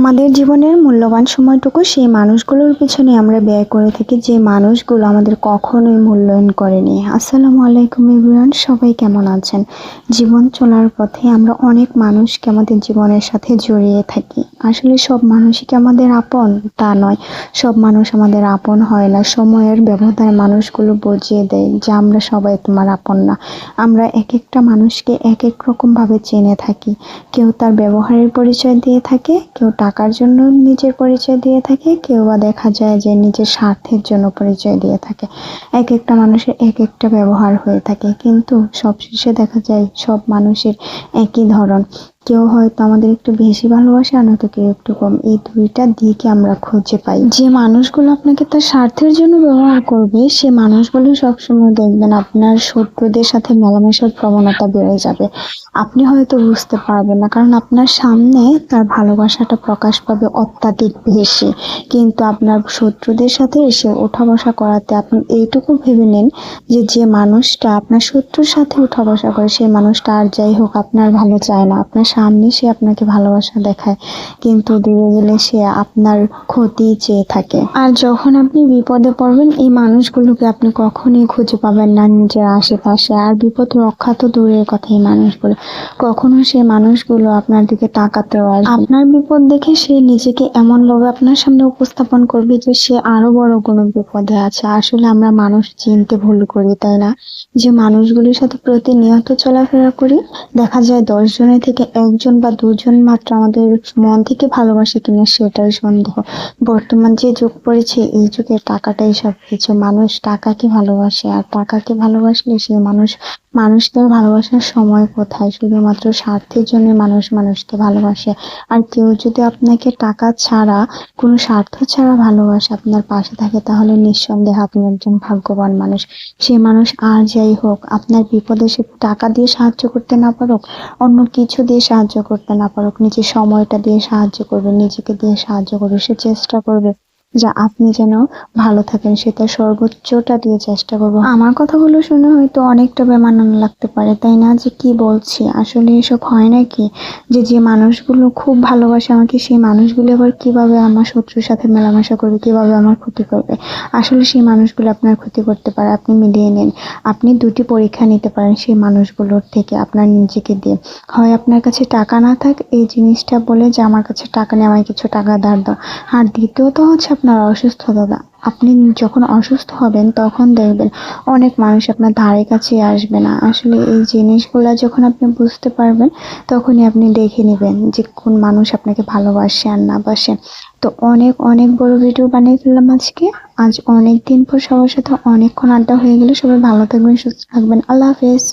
আমাদের জীবনের মূল্যবান সময়টুকু সেই মানুষগুলোর পিছনে আমরা ব্যয় করে থাকি, যে মানুষগুলো আমাদের কখনোই মূল্যায়ন করেনি। আসসালামু আলাইকুম এভরিওয়ান, সবাই কেমন আছেন? জীবন চলার পথে আমরা অনেক মানুষকে আমাদের জীবনের সাথে জড়িয়ে থাকি। আসলে সব মানুষই কি আমাদের আপন? তা নয়। সব মানুষ আমাদের আপন হয় না। সময়ের ব্যবধানে মানুষগুলো বুঝিয়ে দেয় যে আমরা সবাই তোমার আপন না। আমরা এক একটা মানুষকে এক এক রকম ভাবে চিনে থাকি। কেউ তার ব্যবহারের পরিচয় দিয়ে থাকে, কেউ টাকার জন্য নিজের পরিচয় দিয়ে থাকে, কেউ বা দেখা যায় যে নিজের স্বার্থের জন্য পরিচয় দিয়ে থাকে। এক একটা মানুষের এক একটা ব্যবহার হয়ে থাকে, কিন্তু সবশেষে দেখা যায় সব মানুষের একই ধরন। কেউ হয়তো আমাদের একটু বেশি ভালোবাসে, আর নয়তো কেউ একটু কম। এই দুইটা দিকে আমরা খুঁজে পাই। যে মানুষগুলো আপনাকে তার স্বার্থের জন্য ব্যবহার করবে, সে মানুষগুলো সবসময় দেখবেন আপনার শত্রুদের সাথে মেলামেশার প্রবণতা বেড়ে যাবে। আপনি হয়তো বুঝতে পারবেন না, কারণ আপনার সামনে তার ভালোবাসাটা প্রকাশ পাবে অত্যাধিক বেশি, কিন্তু আপনার শত্রুদের সাথে এসে ওঠা বসা করাতে আপনি এইটুকু ভেবে নিন যে যে মানুষটা আপনার শত্রুর সাথে ওঠা বসা করে, সেই মানুষটা আর যাই হোক আপনার ভালো চায় না। আপনার সামনে সে আপনাকে ভালোবাসা দেখায়, কিন্তু দূরে গেলে সে আপনার ক্ষতি চেয়ে থাকে। আর যখন আপনি বিপদে পড়বেন, এই মানুষগুলোকে আপনি কখনোই খুঁজে পাবেন না নিজের আশেপাশে। আর বিপদ রক্ষা তো দূরের কথা, এই মানুষগুলো কখনো সেই মানুষগুলো আপনার দিকে তাকাতেও আসবে না। আপনার বিপদ দেখে সে নিজেকে এমন ভাবে আপনার সামনে উপস্থাপন করবে যে সে আরো বড় কোনো বিপদে আছে। আসলে আমরা মানুষ চিনতে ভুল করি, তাই না? যে মানুষগুলির সাথে প্রতিনিয়ত চলাফেরা করি, দেখা যায় 10 জনের থেকে 1 জন বা 2 জন মাত্র আমাদের মন থেকে ভালোবাসে কিনা সেটাই সন্দেহ। বর্তমান যে যুগ পড়েছে, এই যুগে টাকাটাই সবকিছু। মানুষ টাকাকে ভালোবাসে, আর টাকাকে ভালোবাসলে সে মানুষকে ভালোবাসার সময় কোথায়? শুধুমাত্র স্বার্থের জন্য মানুষ মানুষকে ভালোবাসে। আর কেউ যদি আপনাকে টাকা ছাড়া, কোনো স্বার্থ ছাড়া ভালোবাসে, আপনার পাশে থাকে, তাহলে নিঃসন্দেহে আপনি একজন ভাগ্যবান মানুষ। সে মানুষ আর যাই হোক, আপনার বিপদে সে টাকা দিয়ে সাহায্য করতে না পারুক, অন্য কিছু দিয়ে সাহায্য করতে না পারুক, নিজের সময়টা দিয়ে সাহায্য করবে, নিজেকে দিয়ে সাহায্য করবে। সে চেষ্টা করবে যে আপনি যেন ভালো থাকেন, সে তার সর্বোচ্চটা দিয়ে চেষ্টা করবো। আমার কথাগুলো শুনে হয়তো অনেকটা বেমানান লাগতে পারে, তাই না? যে কি বলছি, আসলে এসব হয় নাকি? যে মানুষগুলো খুব ভালোবাসে আমাকে, সেই মানুষগুলো আবার কিভাবে আমার শত্রুর সাথে মেলামেশা করবে, কিভাবে আমার ক্ষতি করবে। আসলে সেই মানুষগুলো আপনার ক্ষতি করতে পারে, আপনি মিলিয়ে নিন। আপনি দুটি পরীক্ষা নিতে পারেন সেই মানুষগুলোর থেকে আপনার নিজেকে দিয়ে। হয় আপনার কাছে টাকা না থাক এই জিনিসটা বলে যে আমার কাছে টাকা নেই, আমায় কিছু টাকা ধার দাও। আর দ্বিতীয়ত হচ্ছে আপনার অসুস্থতা। আপনি যখন অসুস্থ হবেন তখন দেখবেন অনেক মানুষ আপনার ধারে কাছে আসবে না। আসলে এই জিনিসগুলা যখন আপনি বুঝতে পারবেন, তখনই আপনি দেখে নেবেন যে কোন মানুষ আপনাকে ভালোবাসে আর না বাসে। তো অনেক অনেক বড় ভিডিও বানিয়ে ফেললাম আজকে। আজ অনেক দিন পর সবার সাথে অনেকক্ষণ আড্ডা হয়ে গেল। সবাই ভালো থাকবেন, সুস্থ থাকবেন। আল্লাহ হাফেজ।